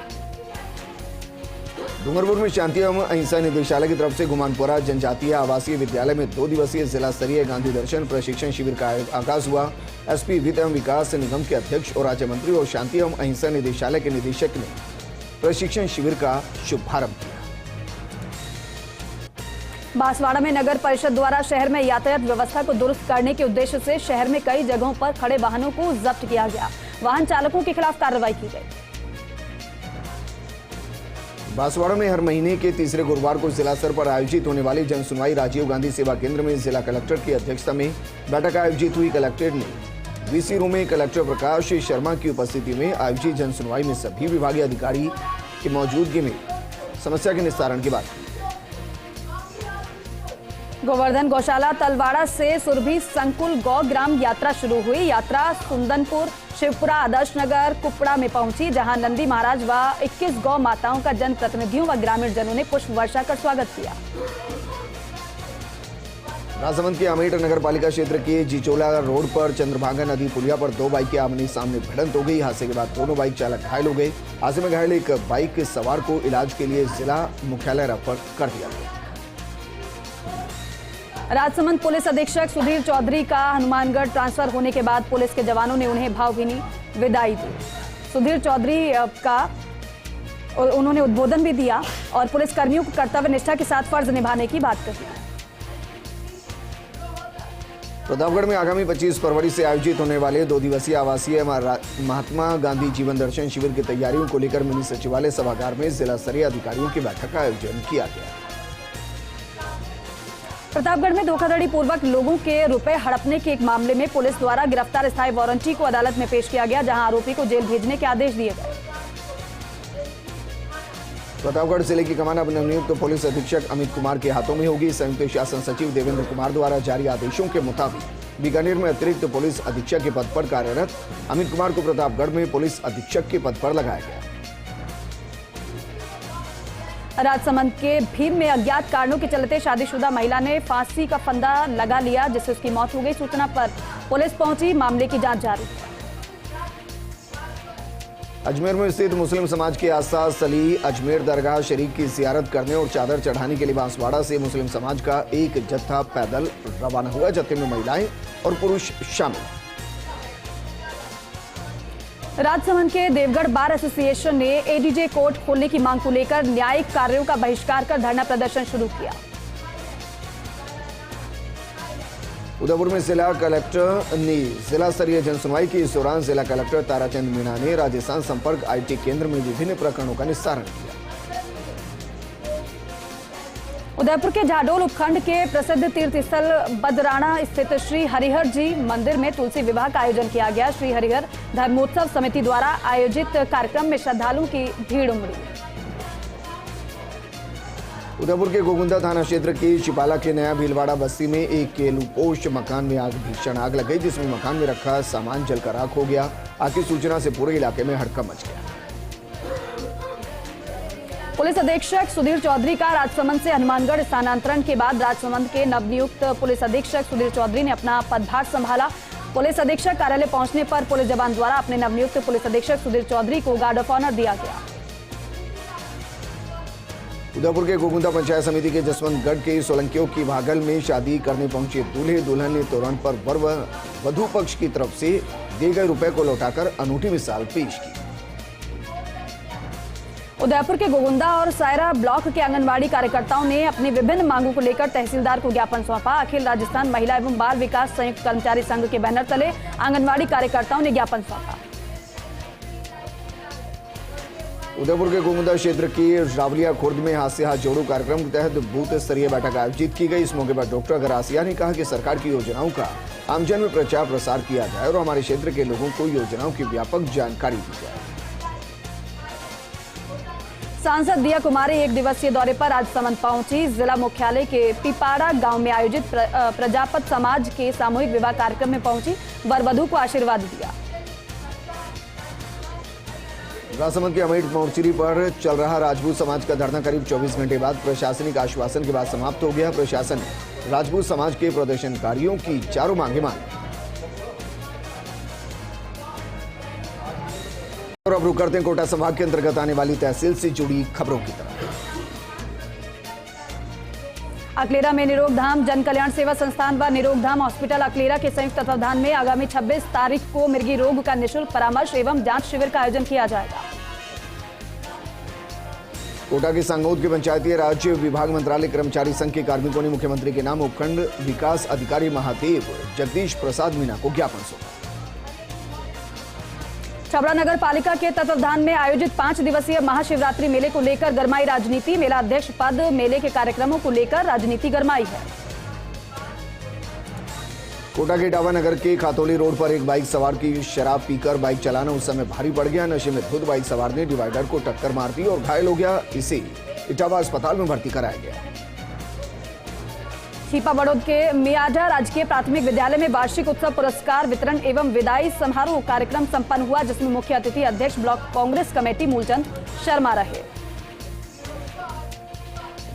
डूंगरपुर में शांति एवं अहिंसा निदेशालय की तरफ से गुमानपुरा जनजातीय आवासीय विद्यालय में 2 दिवसीय जिला स्तरीय गांधी दर्शन प्रशिक्षण शिविर का आगाज हुआ। एसपी वित्त एवं विकास निगम के अध्यक्ष और राज्य मंत्री और शांति एवं अहिंसा निदेशालय के निदेशक ने प्रशिक्षण शिविर का शुभारंभ किया। बांसवाड़ा में नगर परिषद द्वारा शहर में यातायात व्यवस्था को दुरुस्त करने के उद्देश्य से शहर में कई जगहों पर खड़े वाहनों को जब्त किया गया। वाहन चालकों के खिलाफ कार्रवाई की गई। बांसवाड़ा में हर महीने के तीसरे गुरुवार को जिला स्तर पर आयोजित होने वाली जनसुनवाई राजीव गांधी सेवा केंद्र में जिला कलेक्टर की अध्यक्षता में बैठक आयोजित हुई। कलेक्टर ने वीसी रूम में कलेक्टर प्रकाश शर्मा की उपस्थिति में आयोजित जनसुनवाई में सभी विभागीय अधिकारी की मौजूदगी में समस्या के निस्तारण की बात की। गोवर्धन गौशाला तलवाड़ा से सुरभि संकुल गौ ग्राम यात्रा शुरू हुई। यात्रा सुंदनपुर, शिवपुरा, आदर्श नगर, कुपड़ा में पहुंची, जहां नंदी महाराज व 21 गौ माताओं का जनप्रतिनिधियों व ग्रामीण जनों ने पुष्प वर्षा कर स्वागत किया। राजसमंद के अमेठ नगर पालिका क्षेत्र के जिचोला रोड पर चंद्रभागा नदी पुलिया पर दो बाइक के आमने सामने भिड़ंत हो गई। हादसे के बाद दोनों बाइक चालक घायल हो गए। हादसे में घायल एक बाइक सवार को इलाज के लिए जिला मुख्यालय रेफर कर दिया गया। राजसमंद पुलिस अधीक्षक सुधीर चौधरी का हनुमानगढ़ ट्रांसफर होने के बाद पुलिस के जवानों ने उन्हें भावभीनी विदाई दी। सुधीर चौधरी का उन्होंने उद्बोधन भी दिया और पुलिस कर्मियों को कर्तव्य निष्ठा के साथ फर्ज निभाने की बात कही। प्रतापगढ़ में आगामी 25 फरवरी से आयोजित होने वाले 2 दिवसीय आवासीय महात्मा गांधी जीवन दर्शन शिविर की तैयारियों को लेकर मिनी सचिवालय सभागार में जिला स्तरीय अधिकारियों की बैठक का आयोजन किया गया। प्रतापगढ़ में धोखाधड़ी पूर्वक लोगों के रुपए हड़पने के एक मामले में पुलिस द्वारा गिरफ्तार स्थायी वारंटी को अदालत में पेश किया गया, जहां आरोपी को जेल भेजने के आदेश दिए गए। प्रतापगढ़ जिले की कमान अब नवनियुक्त पुलिस अधीक्षक अमित कुमार के हाथों में होगी। संयुक्त शासन सचिव देवेंद्र कुमार द्वारा जारी आदेशों के मुताबिक बीकानेर में अतिरिक्त पुलिस अधीक्षक के पद पर कार्यरत अमित कुमार को प्रतापगढ़ में पुलिस अधीक्षक के पद पर लगाया गया। राजसमंद के भीम में अज्ञात कारणों के चलते शादीशुदा महिला ने फांसी का फंदा लगा लिया, जिससे उसकी मौत हो गई। सूचना पर पुलिस पहुंची, मामले की जांच जारी है। अजमेर में स्थित मुस्लिम समाज के आस्था सली अजमेर दरगाह शरीफ की जियारत करने और चादर चढ़ाने के लिए बांसवाड़ा से मुस्लिम समाज का एक जत्था पैदल रवाना हुआ। जत्थे में महिलाएं और पुरुष शामिल। राजसमंद के देवगढ़ बार एसोसिएशन ने एडीजे कोर्ट खोलने की मांग को लेकर न्यायिक कार्यों का बहिष्कार कर धरना प्रदर्शन शुरू किया। उदयपुर में जिला कलेक्टर ने जिला स्तरीय जनसुनवाई की। इस दौरान जिला कलेक्टर ताराचंद मीणा ने राजस्थान संपर्क आईटी केंद्र में विभिन्न प्रकरणों का निस्तारण किया। उदयपुर के झाडोल उपखंड के प्रसिद्ध तीर्थ स्थल बदराना स्थित श्री हरिहर जी मंदिर में तुलसी विवाह का आयोजन किया गया। श्री हरिहर धर्मोत्सव समिति द्वारा आयोजित कार्यक्रम में श्रद्धालुओं की भीड़ उमड़ी। उदयपुर के गोगुंदा थाना क्षेत्र की चिपाला के नया भीलवाड़ा बस्ती में एक केलुपोश मकान में भीषण आग लग गई, जिसमें मकान में रखा सामान जलकर राख हो गया। आग की सूचना से पूरे इलाके में हड़कंप मच गया। पुलिस अधीक्षक सुधीर चौधरी का राजसमंद से हनुमानगढ़ स्थानांतरण के बाद राजसमंद के नवनियुक्त पुलिस अधीक्षक सुधीर चौधरी ने अपना पदभार संभाला। पुलिस अधीक्षक कार्यालय पहुंचने पर पुलिस जवान द्वारा अपने नवनियुक्त पुलिस अधीक्षक सुधीर चौधरी को गार्ड ऑफ ऑनर दिया गया। उदयपुर के गोगुंदा पंचायत समिति के जसवंतगढ़ के सोलंकियों की भागल में शादी करने पहुंचे दूल्हे दुल्हन ने तुरंत पर वर व वधू पक्ष की तरफ से दिए गए रुपए को लौटाकर अनूठी मिसाल पेश की। उदयपुर के गोगुंदा और सायरा ब्लॉक के आंगनबाड़ी कार्यकर्ताओं ने अपनी विभिन्न मांगों को लेकर तहसीलदार को ज्ञापन सौंपा। अखिल राजस्थान महिला एवं बाल विकास संयुक्त कर्मचारी संघ के बैनर तले आंगनबाड़ी कार्यकर्ताओं ने ज्ञापन सौंपा। उदयपुर के गोगुंदा क्षेत्र की रावलिया खुर्द में हाथ से हाथ जोड़ो कार्यक्रम के तहत बूथ स्तरीय बैठक आयोजित की गई। इस मौके पर डॉक्टर गरासिया ने कहा कि सरकार की योजनाओं का आमजन में प्रचार प्रसार किया जाए और हमारे क्षेत्र के लोगों को योजनाओं की व्यापक जानकारी दी जाए। सांसद दिया कुमारी एक दिवसीय दौरे पर राजसमंद पहुंची। जिला मुख्यालय के पिपाड़ा गांव में आयोजित प्रजापत समाज के सामूहिक विवाह कार्यक्रम में पहुंची, वर वधू को आशीर्वाद दिया। राजसमंद के अमेठ मोर्चरी पर चल रहा राजपूत समाज का धरना करीब 24 घंटे बाद प्रशासनिक आश्वासन के बाद समाप्त हो गया। प्रशासन ने राजपूत समाज के प्रदर्शनकारियों की चारों मांगे मानी। और अब रुक करते हैं कोटा संभाग के अंतर्गत आने वाली तहसील से जुड़ी खबरों की तरफ। अकलेरा में निरोग धाम जन कल्याण सेवा संस्थान व निरोग धाम हॉस्पिटल अकलेरा के संयुक्त तत्वावधान में आगामी 26 तारीख को मिर्गी रोग का निःशुल्क परामर्श एवं जांच शिविर का आयोजन किया जाएगा। कोटा के सांगोद के पंचायती राज विभाग मंत्रालय कर्मचारी संघ के कार्मिकों ने मुख्यमंत्री के नाम उपखंड विकास अधिकारी महादेव जगदीश प्रसाद मीणा को ज्ञापन सौंपा। छबड़ा नगर पालिका के तत्वावधान में आयोजित 5 दिवसीय महाशिवरात्रि मेले को लेकर गरमाई राजनीति। मेला अध्यक्ष पद मेले के कार्यक्रमों को लेकर राजनीति गरमाई है। कोटा के इटावा नगर के खातौली रोड पर एक बाइक सवार की शराब पीकर बाइक चलाना उस समय भारी पड़ गया। नशे में धुत बाइक सवार ने डिवाइडर को टक्कर मार दी और घायल हो गया। इसे इटावा अस्पताल में भर्ती कराया गया। छिपा बड़ौद के मियाडा राजकीय प्राथमिक विद्यालय में वार्षिक उत्सव पुरस्कार वितरण एवं विदाई समारोह कार्यक्रम संपन्न हुआ, जिसमें मुख्य अतिथि अध्यक्ष ब्लॉक कांग्रेस कमेटी मूलचंद शर्मा रहे।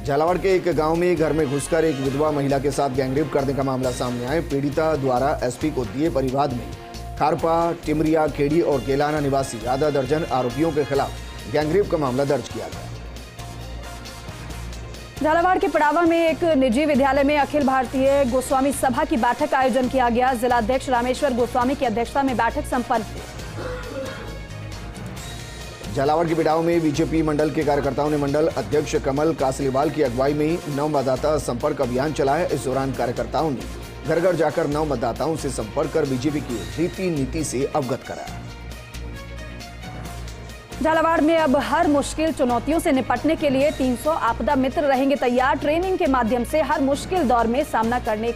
झालावाड़ के एक गांव में घर में घुसकर एक विधवा महिला के साथ गैंगरेप करने का मामला सामने आया। पीड़िता द्वारा एसपी को दिए परिवाद में खारपा, टिमरिया, खेड़ी और केलाना निवासी आधा दर्जन आरोपियों के खिलाफ गैंगरेप का मामला दर्ज किया गया। झालावाड़ के पड़ावा में एक निजी विद्यालय में अखिल भारतीय गोस्वामी सभा की बैठक का आयोजन किया गया। जिलाध्यक्ष रामेश्वर गोस्वामी की अध्यक्षता में बैठक संपन्न हुई। झालावाड़ के बिडाव में बीजेपी मंडल के कार्यकर्ताओं ने मंडल अध्यक्ष कमल कासलीवाल की अगुवाई में नव मतदाता संपर्क अभियान चलाया। इस दौरान कार्यकर्ताओं ने घर घर जाकर नव मतदाताओं से संपर्क कर बीजेपी की रीति नीति से अवगत कराया। झालावाड़ में अब हर मुश्किल चुनौतियों से निपटने के लिए 300 आपदा मित्र रहेंगे तैयार। ट्रेनिंग के माध्यम से हर मुश्किल दौर में सामना करने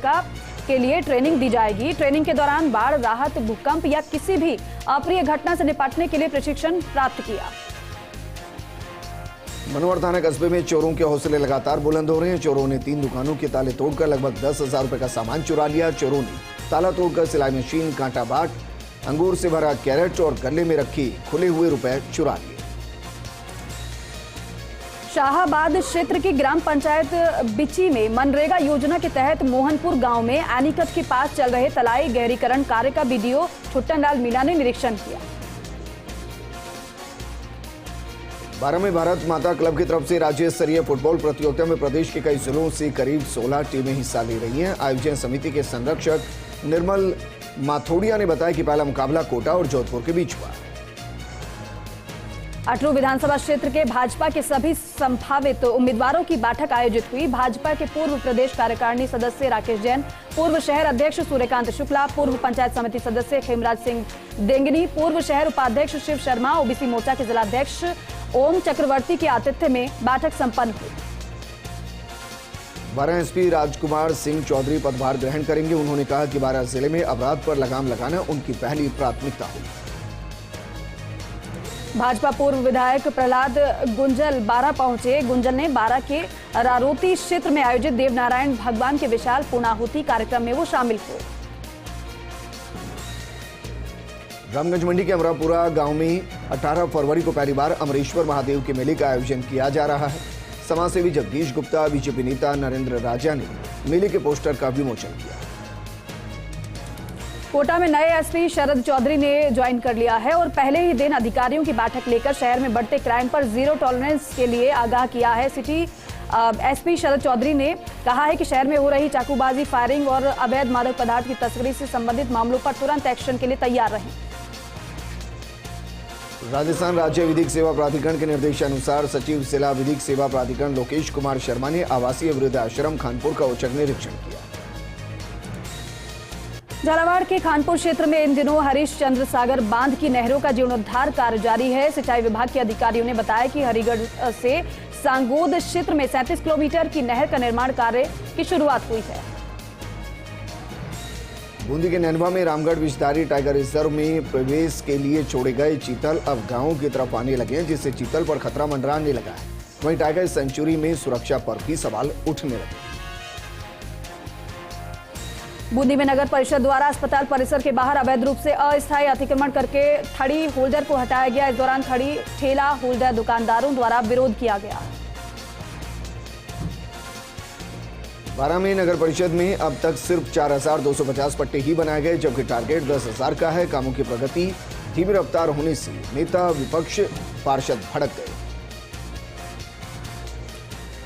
के लिए ट्रेनिंग दी जाएगी। ट्रेनिंग के दौरान बाढ़, राहत, भूकंप या किसी भी अप्रिय घटना से निपटने के लिए प्रशिक्षण प्राप्त किया। मनोहर थाना कस्बे में चोरों के हौसले लगातार बुलंद हो रहे हैं। चोरों ने 3 दुकानों के ताले तोड़कर लगभग 10,000 रुपए का सामान चुरा लिया। चोरों ने ताला तोड़कर सिलाई मशीन, कांटा बाट, अंगूर से भरा कैरेट और गले में रखी खुले हुए रुपए चुरा लिए। शाहाबाद क्षेत्र की ग्राम पंचायत बिची में मनरेगा योजना के तहत मोहनपुर गांव में एनीकट के पास चल रहे तलाई गहरीकरण कार्य का बीडीओ छुट्टन लाल मीणा ने निरीक्षण किया। 12 में भारत माता क्लब की तरफ से राज्य स्तरीय फुटबॉल प्रतियोगिता में प्रदेश के कई जिलों से करीब 16 टीमें हिस्सा ले रही हैं। आयोजन समिति के संरक्षक निर्मल माथोड़िया ने बताया कि पहला मुकाबला कोटा और जोधपुर के बीच हुआ। अटरू विधानसभा क्षेत्र के भाजपा के सभी संभावित उम्मीदवारों की बैठक आयोजित हुई। भाजपा के पूर्व प्रदेश कार्यकारिणी सदस्य राकेश जैन, पूर्व शहर अध्यक्ष सूर्यकांत शुक्ला, पूर्व पंचायत समिति सदस्य खेमराज सिंह डेंगनी, पूर्व शहर उपाध्यक्ष शिव शर्मा, ओबीसी मोर्चा के जिलाध्यक्ष ओम चक्रवर्ती के आतिथ्य में बैठक संपन्न हुई। 12 एसपी राजकुमार सिंह चौधरी पदभार ग्रहण करेंगे। उन्होंने कहा कि 12 जिले में अपराध पर लगाम लगाना उनकी पहली प्राथमिकता होगी। भाजपा पूर्व विधायक प्रहलाद गुंजल 12 पहुंचे। गुंजल ने 12 के रारोती क्षेत्र में आयोजित देवनारायण भगवान के विशाल पूर्णाहुति कार्यक्रम में वो शामिल हुए। रामगंज मंडी के अमरापुरा गांव में 18 फरवरी को पहली बार अमरेश्वर महादेव के मेले का आयोजन किया जा रहा है। समाजसेवी जगदीश गुप्ता, बीजेपी नेता नरेंद्र राजा ने मेले के पोस्टर का विमोचन किया। कोटा में नए एसपी शरद चौधरी ने ज्वाइन कर लिया है और पहले ही दिन अधिकारियों की बैठक लेकर शहर में बढ़ते क्राइम पर जीरो टॉलरेंस के लिए आगाह किया है। सिटी एसपी शरद चौधरी ने कहा है कि शहर में हो रही चाकूबाजी, फायरिंग और अवैध मादक पदार्थ की तस्करी से संबंधित मामलों पर तुरंत एक्शन के लिए तैयार रहें। राजस्थान राज्य विधिक सेवा प्राधिकरण के निर्देशानुसार सचिव जिला विधिक सेवा प्राधिकरण लोकेश कुमार शर्मा ने आवासीय वृद्धाश्रम खानपुर का औचक निरीक्षण किया। झालावाड़ के खानपुर क्षेत्र में इन दिनों हरिश्चंद्र सागर बांध की नहरों का जीर्णोद्धार कार्य जारी है। सिंचाई विभाग के अधिकारियों ने बताया कि हरिगढ़ से सांगोद क्षेत्र में 37 किलोमीटर की नहर का निर्माण कार्य की शुरुआत हुई है। बूंदी के नैनवा में रामगढ़ विषधारी टाइगर रिजर्व में प्रवेश के लिए छोड़े गए चीतल अब गांवों की तरफ आने लगे हैं, जिससे चीतल पर खतरा मंडराने लगा है। वहीं टाइगर सेंचुरी में सुरक्षा पर भी सवाल उठने लगे। बूंदी में नगर परिषद द्वारा अस्पताल परिसर के बाहर अवैध रूप से अस्थायी अतिक्रमण करके थड़ी होल्डर को हटाया गया। इस दौरान थड़ी ठेला होल्डर दुकानदारों द्वारा विरोध किया गया। 12 में नगर परिषद में अब तक सिर्फ 4,250 पट्टे ही बनाए गए, जबकि टारगेट 10,000 का है। कामों की प्रगति धीमी रफ्तार होने से नेता विपक्ष पार्षद भड़क गए।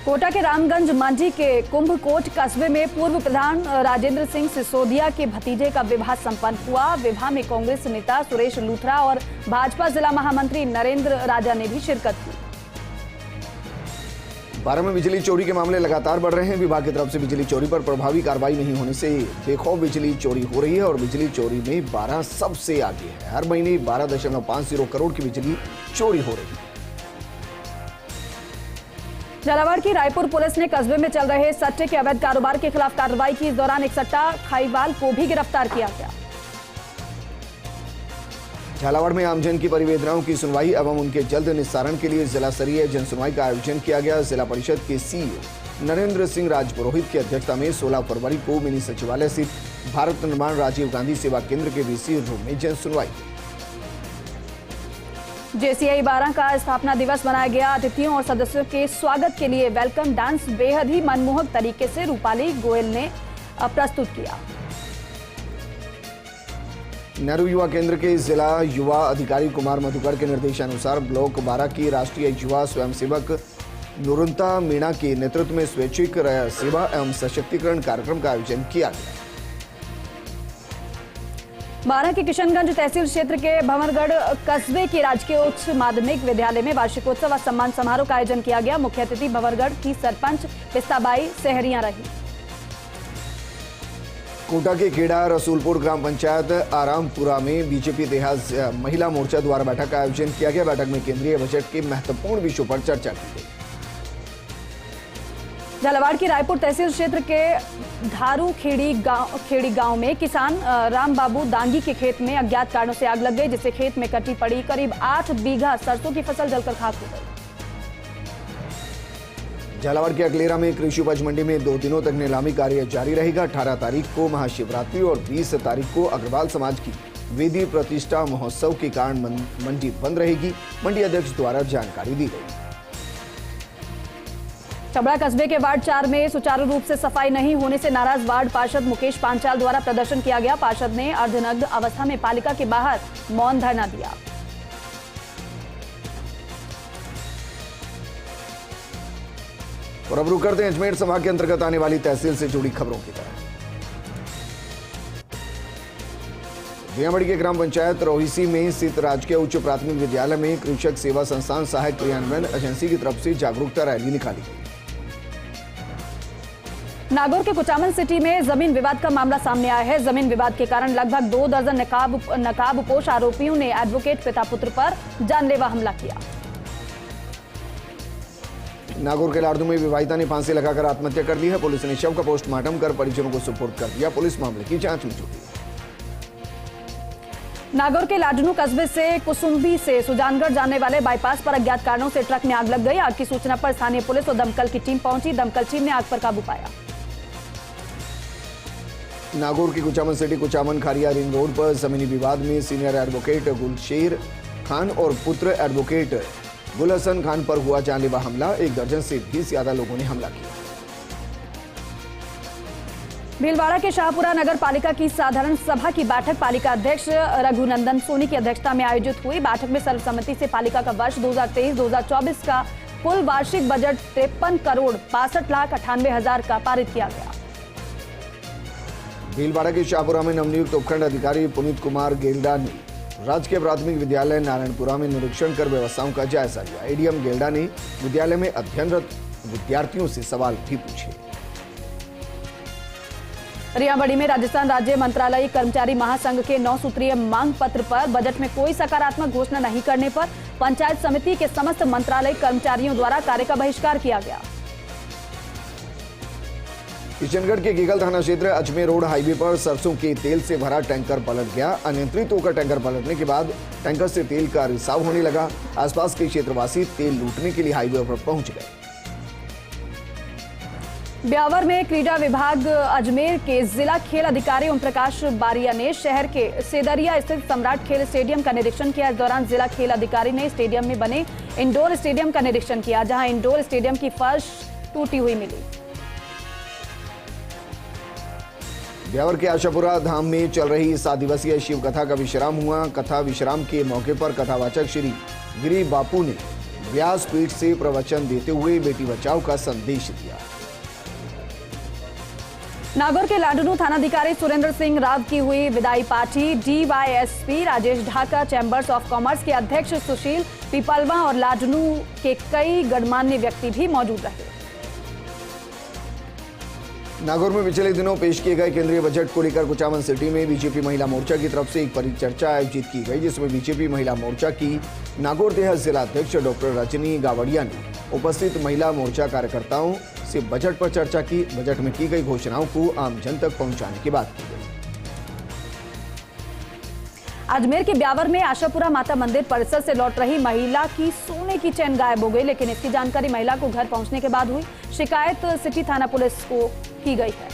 कोटा के रामगंज मांझी के कुंभकोट कस्बे में पूर्व प्रधान राजेंद्र सिंह सिसोदिया के भतीजे का विवाह संपन्न हुआ। विवाह में कांग्रेस नेता सुरेश लूथरा और भाजपा जिला महामंत्री नरेंद्र राजा ने भी शिरकत की। 12 में बिजली चोरी के मामले लगातार बढ़ रहे हैं। विभाग की तरफ से बिजली चोरी पर प्रभावी कार्रवाई नहीं होने से बेखौफ बिजली चोरी हो रही है और बिजली चोरी में 12 सबसे आगे है। हर महीने 12.50 करोड़ की बिजली चोरी हो रही है। झालावाड़ की रायपुर पुलिस ने कस्बे में चल रहे सट्टे के अवैध कारोबार के खिलाफ कार्रवाई की। इस दौरान एक सट्टा खाईवाल को भी गिरफ्तार किया गया। झालावाड़ में आमजन की परिवेदनाओं की सुनवाई एवं उनके जल्द निस्तारण के लिए जिला स्तरीय जन सुनवाई का आयोजन किया गया। जिला परिषद के सीईओ नरेंद्र सिंह राजपुरोहित की अध्यक्षता में 16 फरवरी को मिनी सचिवालय स्थित भारत निर्माण राजीव गांधी सेवा केंद्र के वीसी रूम में जन सुनवाई हुई। JCI 12 का स्थापना दिवस मनाया गया। अतिथियों और सदस्यों के स्वागत के लिए वेलकम डांस बेहद ही मनमोहक तरीके से रूपाली गोयल ने प्रस्तुत किया। नेहरू युवा केंद्र के जिला युवा अधिकारी कुमार मधुकर के निर्देशानुसार ब्लॉक 12 की राष्ट्रीय युवा स्वयंसेवक नुरुंता मीणा के नेतृत्व में स्वैच्छिक सेवा एवं सशक्तिकरण कार्यक्रम का आयोजन किया गया। 12 के किशनगंज तहसील क्षेत्र के भंवरगढ़ कस्बे के राजकीय उच्च माध्यमिक विद्यालय में वार्षिकोत्सव व सम्मान समारोह का आयोजन किया गया। मुख्य अतिथि भंवरगढ़ की सरपंच पिस्ताबाई सहरिया रही। कोटा के खेड़ा रसूलपुर ग्राम पंचायत आरामपुरा में बीजेपी देहात महिला मोर्चा द्वारा बैठक का आयोजन किया गया। बैठक में केंद्रीय बजट के महत्वपूर्ण विषयों पर चर्चा की गई। झालावाड़ की रायपुर तहसील क्षेत्र के धारू खेड़ी गांव में किसान रामबाबू दांगी के खेत में अज्ञात कारणों से आग लग गई, जिससे खेत में कटी पड़ी करीब 8 बीघा सरसों की फसल जलकर खाक हो गई। झालावाड़ के अकलेरा में कृषि उपज मंडी में 2 दिनों तक नीलामी कार्य जारी रहेगा। 18 तारीख को महाशिवरात्रि और 20 तारीख को अग्रवाल समाज की वेदी प्रतिष्ठा महोत्सव के कारण मंडी बंद रहेगी। मंडी अध्यक्ष द्वारा जानकारी दी गई। चबड़ा कस्बे के वार्ड 4 में सुचारू रूप से सफाई नहीं होने से नाराज वार्ड पार्षद मुकेश पांचाल द्वारा प्रदर्शन किया गया। पार्षद ने अर्धनग्न अवस्था में पालिका के बाहर मौन धरना दिया। और अब रुक करते हैं अजमेर संभाग के अंतर्गत आने वाली तहसील से जुड़ी खबरों की तरफ। दियामड़ी के ग्राम पंचायत रोहिसी में स्थित राजकीय उच्च प्राथमिक विद्यालय में कृषक सेवा संस्थान सहायक क्रियान्वयन एजेंसी की तरफ से जागरूकता रैली निकाली गई। नागौर के कुचामन सिटी में जमीन विवाद का मामला सामने आया है। जमीन विवाद के कारण लगभग 2 दर्जन नकाबपोश आरोपियों ने एडवोकेट पिता पुत्र पर जानलेवा हमला किया। नागौर के लाड़दू में विवाहिता ने फांसी लगाकर आत्महत्या कर ली है। पुलिस ने शव का पोस्टमार्टम कर परिजनों को सुपुर्द कर दिया। पुलिस मामले की जांच में जुटी है। नागौर के लाडनू कस्बे से कुसुम्बी से सुजानगढ़ जाने वाले बाईपास पर अज्ञात कारणों से ट्रक में आग लग गई। आग की सूचना पर स्थानीय पुलिस और दमकल की टीम पहुंची। दमकल टीम ने आग पर काबू पाया। नागौर की Kuchaman city Kuchaman Khariya ring road पर जमीनी विवाद में सीनियर एडवोकेट गुलशेर खान और पुत्र एडवोकेट गुलहसन खान पर हुआ जानलेवा हमला। 1 दर्जन से भी ज्यादा लोगों ने हमला किया। भीलवाड़ा के शाहपुरा नगर पालिका की साधारण सभा की बैठक पालिका अध्यक्ष रघुनंदन सोनी की अध्यक्षता में आयोजित हुई। बैठक में सर्वसम्मति से पालिका का वर्ष 2023-2024 का कुल वार्षिक बजट 53 करोड़ 62,98,000 का पारित किया गया। भीलवाड़ा के शाहपुरा में नवनियुक्त उपखंड अधिकारी पुनीत कुमार गेल्डा ने राजकीय प्राथमिक विद्यालय नारायणपुरा में निरीक्षण कर व्यवस्थाओं का जायजा लिया। एडीएम गेल्डा ने विद्यालय में अध्ययनरत विद्यार्थियों से सवाल भी पूछे। रियाबड़ी में राजस्थान राज्य मंत्रालयी कर्मचारी महासंघ के 9 सूत्रीय मांग पत्र पर बजट में कोई सकारात्मक घोषणा नहीं करने पर पंचायत समिति के समस्त मंत्रालयी कर्मचारियों द्वारा कार्य का बहिष्कार किया गया। किशनगढ़ के गीगल थाना क्षेत्र अजमेर रोड हाईवे पर सरसों के तेल से भरा टैंकर पलट गया। अनियंत्रित होकर टैंकर पलटने के बाद टैंकर से तेल का रिसाव होने लगा। आसपास के क्षेत्रवासी तेल लूटने के लिए हाईवे पर पहुंच गए। ब्यावर में क्रीड़ा विभाग अजमेर के जिला खेल अधिकारी ओम प्रकाश बारिया ने शहर के सेदरिया स्थित सम्राट खेल स्टेडियम का निरीक्षण किया। इस दौरान जिला खेल अधिकारी ने स्टेडियम में बने इंडोर स्टेडियम का निरीक्षण किया, जहां इंडोर स्टेडियम की फर्श टूटी हुई मिली। ब्यावर के आशापुरा धाम में चल रही 7 दिवसीय शिव कथा का विश्राम हुआ। कथा विश्राम के मौके पर कथावाचक श्री गिरी बापू ने व्यासपीठ से प्रवचन देते हुए बेटी बचाओ का संदेश दिया। नागौर के लाडनू थानाधिकारी सुरेंद्र सिंह राव की हुई विदाई party. DYSP Rajesh Dhaka, chambers of commerce के अध्यक्ष सुशील पीपलवा और लाडनू के कई गणमान्य व्यक्ति भी मौजूद रहे। नागौर में पिछले दिनों पेश किए गए केंद्रीय बजट को लेकर कुचामन सिटी में बीजेपी महिला मोर्चा की तरफ से एक परिचर्चा आयोजित की गई, जिसमें बीजेपी महिला मोर्चा की नागौर देहात जिला अध्यक्ष डॉक्टर रजनी गावड़िया ने उपस्थित महिला मोर्चा कार्यकर्ताओं से बजट पर चर्चा की। बजट में की गई घोषणाओं को आम जन तक पहुंचाने की बात की गई। अजमेर के ब्यावर में आशापुरा माता मंदिर परिसर से लौट रही महिला की सोने की चेन गायब हो गई, लेकिन इसकी जानकारी महिला को घर पहुंचने के बाद हुई। शिकायत सिटी थाना पुलिस को की गई है।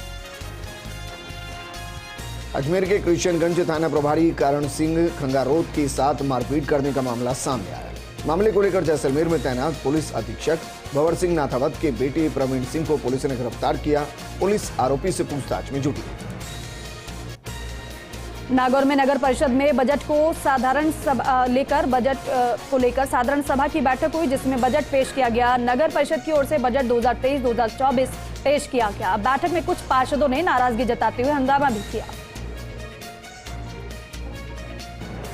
अजमेर के कृष्णगंज थाना प्रभारी कारण सिंह खंगारोत के साथ मारपीट करने का मामला सामने आया। मामले को लेकर जैसलमेर में तैनात पुलिस अधीक्षक भंवर सिंह नाथावत के बेटे प्रवीण सिंह को पुलिस ने गिरफ्तार किया। पुलिस आरोपी से पूछताछ में जुटी। नागौर में नगर परिषद में बजट को लेकर साधारण सभा की बैठक हुई, जिसमें बजट पेश किया गया। नगर परिषद की ओर से बजट 2023-2024 पेश किया गया। बैठक में कुछ पार्षदों ने नाराजगी जताते हुए हंगामा भी किया।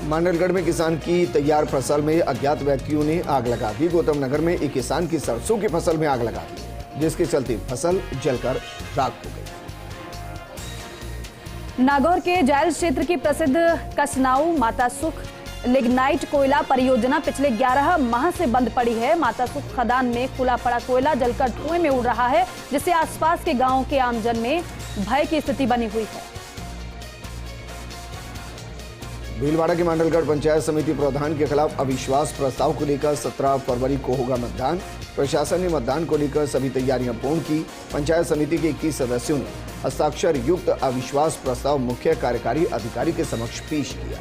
मांडलगढ़ में किसान की तैयार फसल में अज्ञात व्यक्तियों ने आग लगा दी। गौतम नगर में एक किसान की सरसों की फसल में आग लगा दी, जिसके चलते फसल जलकर राख हो गई। नागौर के जायल क्षेत्र की प्रसिद्ध कसनाऊ माता सुख लिग्नाइट कोयला परियोजना पिछले 11 माह से बंद पड़ी है। माता सुख खदान में खुला पड़ा कोयला जलकर धुएं में उड़ रहा है, जिससे आसपास के गांवों के आमजन में भय की स्थिति बनी हुई है। भीलवाड़ा के मांडलगढ़ पंचायत समिति प्रधान के खिलाफ अविश्वास प्रस्ताव को लेकर 17 फरवरी को होगा मतदान। प्रशासन ने मतदान को लेकर सभी तैयारियां पूर्ण की। पंचायत समिति के 21 सदस्यों ने हस्ताक्षर युक्त अविश्वास प्रस्ताव मुख्य कार्यकारी अधिकारी के समक्ष पेश किया।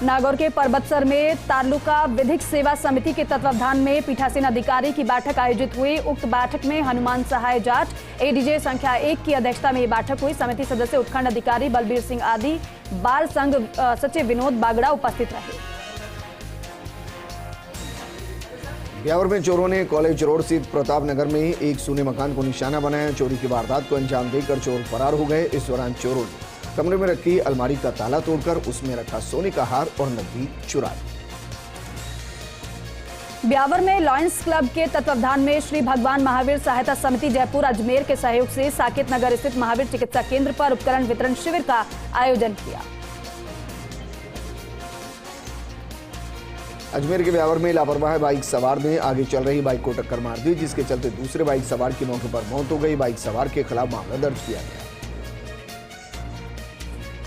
नागौर के परबतसर में तालुका विधिक सेवा समिति के तत्वावधान में पीठासीन अधिकारी की बैठक आयोजित हुई। उक्त बैठक में हनुमान सहाय जाट एडीजे संख्या 1 की अध्यक्षता में ये बैठक हुई। समिति सदस्य उत्खंड अधिकारी बलबीर सिंह आदि, बाल संघ सचिव विनोद बागड़ा उपस्थित रहे। ब्यावर में चोरों ने कॉलेज रोड स्थित प्रताप नगर में एक सूने मकान को निशाना बनाया। चोरी की वारदात को अंजाम देकर चोर फरार हो गए। इस दौरान चोरों ने कमरे में रखी अलमारी का ताला तोड़कर उसमें रखा सोने का हार और नकदी चुरा ली। ब्यावर में लॉयंस क्लब के तत्वावधान में श्री भगवान महावीर सहायता समिति जयपुर अजमेर के सहयोग से साकेत नगर स्थित महावीर चिकित्सा केंद्र पर उपकरण वितरण शिविर का आयोजन किया। अजमेर के ब्यावर में लापरवाह बाइक सवार ने आगे चल रही बाइक को टक्कर मार दी, जिसके चलते दूसरे बाइक सवार की मौके पर मौत हो गई। बाइक सवार के खिलाफ मामला दर्ज किया गया।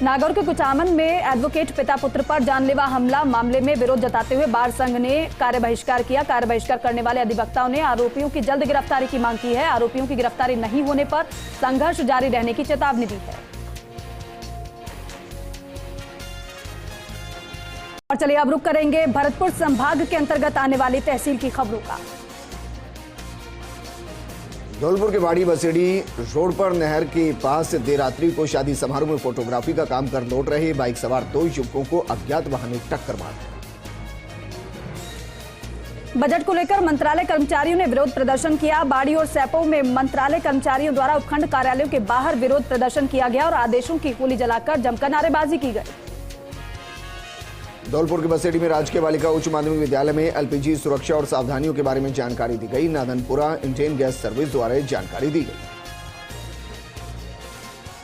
नागौर के कुचामन में एडवोकेट पिता पुत्र पर जानलेवा हमला मामले में विरोध जताते हुए बार संघ ने कार्य बहिष्कार किया। कार्य बहिष्कार करने वाले अधिवक्ताओं ने आरोपियों की जल्द गिरफ्तारी की मांग की है। आरोपियों की गिरफ्तारी नहीं होने पर संघर्ष जारी रहने की चेतावनी दी है। और चलिए अब रुक करेंगे भरतपुर संभाग के अंतर्गत आने वाली तहसील की खबरों का। धौलपुर के बाड़ी बसेड़ी रोड पर नहर के पास देर रात्रि को शादी समारोह में फोटोग्राफी का काम कर लौट रहे बाइक सवार 2 युवकों को अज्ञात वाहन ने टक्कर मार दी। बजट को लेकर मंत्रालय कर्मचारियों ने विरोध प्रदर्शन किया। बाड़ी और सैपो में मंत्रालय कर्मचारियों द्वारा उपखंड कार्यालयों के बाहर विरोध प्रदर्शन किया गया और आदेशों की गोली जलाकर जमकर नारेबाजी की गई। धौलपुर के बसेड़ी में राजकीय बालिका उच्च माध्यमिक विद्यालय में एलपीजी सुरक्षा और सावधानियों के बारे में जानकारी दी गई। नादनपुरा इंडियन गैस सर्विस द्वारा जानकारी दी गई।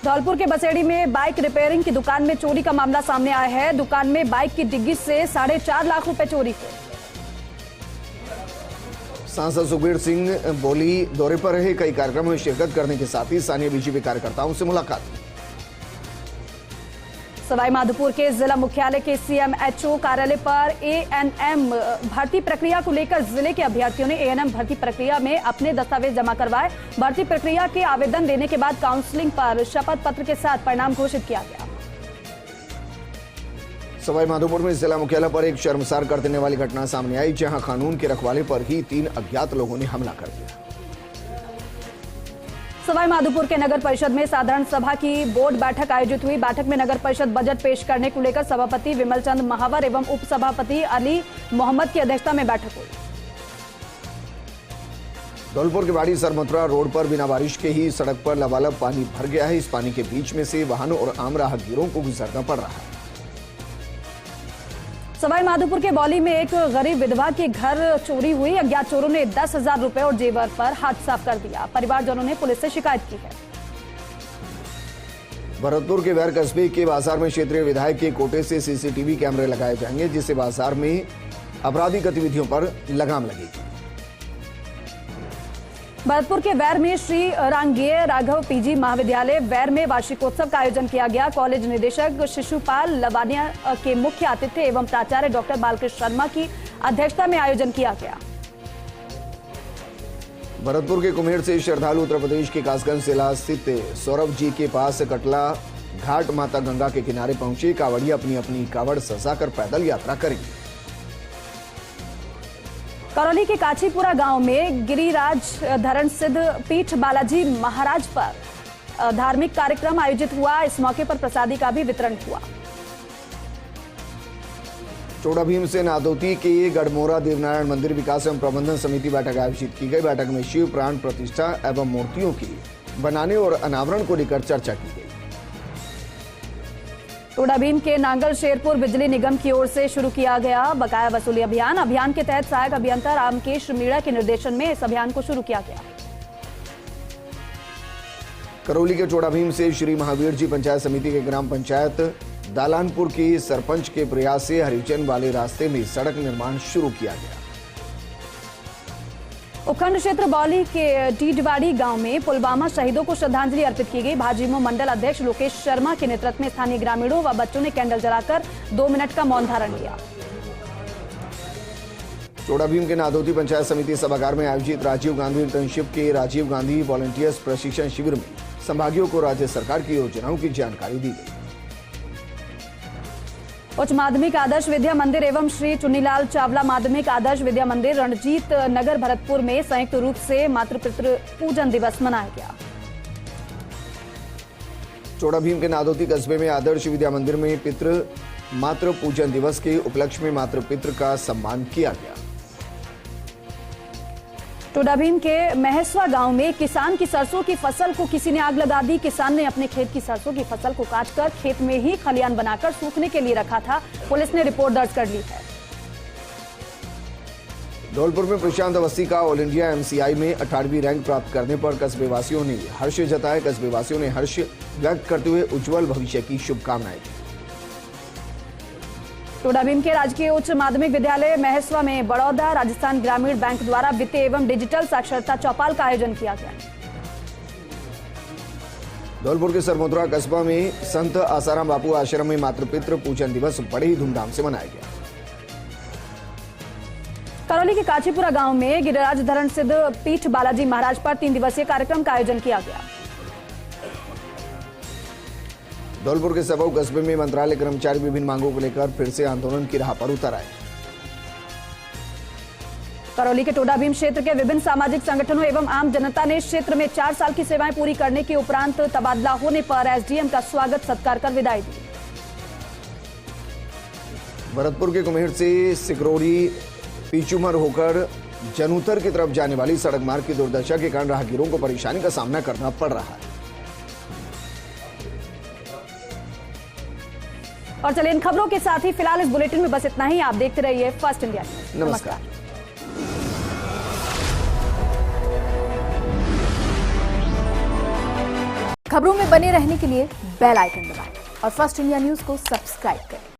धौलपुर के बसेड़ी में बाइक रिपेयरिंग की दुकान में चोरी का मामला सामने आया है। दुकान में बाइक की डिग्गी से 4.5 लाख रुपए चोरी हुए। सांसद सुखबीर सिंह बोली दौरे पर रहे, कई कार्यक्रमों में शिरकत करने के साथ ही स्थानीय बीजेपी कार्यकर्ताओं से मुलाकात की। सवाई माधोपुर के जिला मुख्यालय के सीएमएचओ कार्यालय पर एएनएम भर्ती प्रक्रिया को लेकर जिले के अभ्यर्थियों ने एएनएम भर्ती प्रक्रिया में अपने दस्तावेज जमा करवाए। भर्ती प्रक्रिया के आवेदन देने के बाद काउंसलिंग पर शपथ पत्र के साथ परिणाम घोषित किया गया। सवाई माधोपुर में जिला मुख्यालय पर एक शर्मसार कर देने वाली घटना सामने आई, जहां कानून के रखवाले पर ही 3 अज्ञात लोगों ने हमला कर दिया। सवाई माधोपुर के नगर परिषद में साधारण सभा की बोर्ड बैठक आयोजित हुई। बैठक में नगर परिषद बजट पेश करने को लेकर सभापति विमल चंद महावर एवं उप सभापति अली मोहम्मद की अध्यक्षता में बैठक हुई। धौलपुर के बाड़ी सरमथुरा रोड पर बिना बारिश के ही सड़क पर लबालब पानी भर गया है। इस पानी के बीच में से वाहनों और आम राहगीरों को गुजरना पड़ रहा है। सवाई माधोपुर के बौली में एक गरीब विधवा के घर चोरी हुई। अज्ञात चोरों ने 10,000 रुपए और जेवर पर हाथ साफ कर दिया। परिवारजनों ने पुलिस से शिकायत की है। भरतपुर के वैर कस्बे के बाजार में क्षेत्रीय विधायक के कोटे से सीसीटीवी कैमरे लगाए जाएंगे, जिससे बाजार में आपराधिक गतिविधियों पर लगाम लगेगी। भरतपुर के वैर में श्री रांगेय राघव पीजी महाविद्यालय वैर में वार्षिकोत्सव का आयोजन किया गया। कॉलेज निदेशक शिशुपाल लवानिया के मुख्य अतिथि एवं प्राचार्य डॉक्टर बालकृष्ण शर्मा की अध्यक्षता में आयोजन किया गया। भरतपुर के कुम्हेर से श्रद्धालु उत्तर प्रदेश के कासगंज जिला स्थित सौरभ जी के पास कटला घाट माता गंगा के किनारे पहुंचे। कावड़िया अपनी अपनी कावड़ सजाकर पैदल यात्रा करेंगे। करौली के काछीपुरा गांव में गिरिराज धरण सिद्ध पीठ बालाजी महाराज पर धार्मिक कार्यक्रम आयोजित हुआ। इस मौके पर प्रसादी का भी वितरण हुआ। चोड़ा भीम से नादौती के गढ़मोरा देवनारायण मंदिर विकास एवं प्रबंधन समिति बैठक आयोजित की गई। बैठक में शिव प्राण प्रतिष्ठा एवं मूर्तियों की बनाने और अनावरण को लेकर चर्चा की गई। चोड़ा भीम के नांगल शेरपुर बिजली निगम की ओर से शुरू किया गया बकाया वसूली अभियान। अभियान के तहत सहायक अभियंता रामकेश मीणा के निर्देशन में इस अभियान को शुरू किया गया। करौली के चोड़ा भीम से श्री महावीर जी पंचायत समिति के ग्राम पंचायत दालानपुर की सरपंच के प्रयास से हरिचंद वाले रास्ते में सड़क निर्माण शुरू किया गया। उपखंड क्षेत्र बौली के टीडवाड़ी गांव में पुलवामा शहीदों को श्रद्धांजलि अर्पित की गई। भाजयुमो मंडल अध्यक्ष लोकेश शर्मा के नेतृत्व में स्थानीय ग्रामीणों व बच्चों ने कैंडल जलाकर 2 मिनट का मौन धारण किया। चोड़ा भीम के नादौती पंचायत समिति सभागार में आयोजित राजीव गांधी इंटर्नशिप के राजीव गांधी वॉलंटियर्स प्रशिक्षण शिविर में संभागियों को राज्य सरकार की योजनाओं की जानकारी दी गई। उच्च माध्यमिक आदर्श विद्या मंदिर एवं श्री चुन्नीलाल चावला माध्यमिक आदर्श विद्या मंदिर रणजीत नगर भरतपुर में संयुक्त रूप से मातृपितृ पूजन दिवस मनाया गया। चोड़ा भीम के नादौती कस्बे में आदर्श विद्या मंदिर में पितृ मातृ पूजन दिवस के उपलक्ष्य में मातृपितृ का सम्मान किया गया। चोड़ा भीम के महेसवा गांव में किसान की सरसों की फसल को किसी ने आग लगा दी। किसान ने अपने खेत की सरसों की फसल को काटकर खेत में ही खलियान बनाकर सूखने के लिए रखा था। पुलिस ने रिपोर्ट दर्ज कर ली है। धौलपुर में प्रशांत अवस्थी का ऑल इंडिया एमसीआई में 18वीं रैंक प्राप्त करने पर कस्बेवासियों ने हर्ष जताया। कस्बेवासियों ने हर्ष व्यक्त करते हुए उज्जवल भविष्य की शुभकामनाएं दी। चोड़ा भीम के राजकीय उच्च माध्यमिक विद्यालय महेसवा में बड़ौदा राजस्थान ग्रामीण बैंक द्वारा वित्तीय एवं डिजिटल साक्षरता चौपाल का आयोजन किया गया। धौलपुर के सरमोतरा कस्बा में संत आसाराम बापू आश्रम में मातृपितृ पूजन दिवस बड़े ही धूमधाम से मनाया गया। करौली के काछीपुरा गांव में गिरिराज धरण सिद्ध पीठ बालाजी महाराज पर 3 दिवसीय कार्यक्रम का आयोजन किया गया। धौलपुर के सबऊ कस्बे में मंत्रालय कर्मचारी विभिन्न मांगों को लेकर फिर से आंदोलन की राह पर उतर आए। करौली के चोड़ा भीम क्षेत्र के विभिन्न सामाजिक संगठनों एवं आम जनता ने क्षेत्र में 4 साल की सेवाएं पूरी करने के उपरांत तबादला होने पर एसडीएम का स्वागत सत्कार कर विदाई दी। भरतपुर के कुम्हेर से सिकरोड़ी पीचुमर होकर जनूतर की तरफ जाने वाली सड़क मार्ग की दुर्दशा के कारण राहगीरों को परेशानी का सामना करना पड़ रहा है। और चलिए इन खबरों के साथ ही फिलहाल इस बुलेटिन में बस इतना ही। आप देखते रहिए फर्स्ट इंडिया। नमस्कार। खबरों में बने रहने के लिए बेल आइकन दबाएं और फर्स्ट इंडिया न्यूज को सब्सक्राइब करें।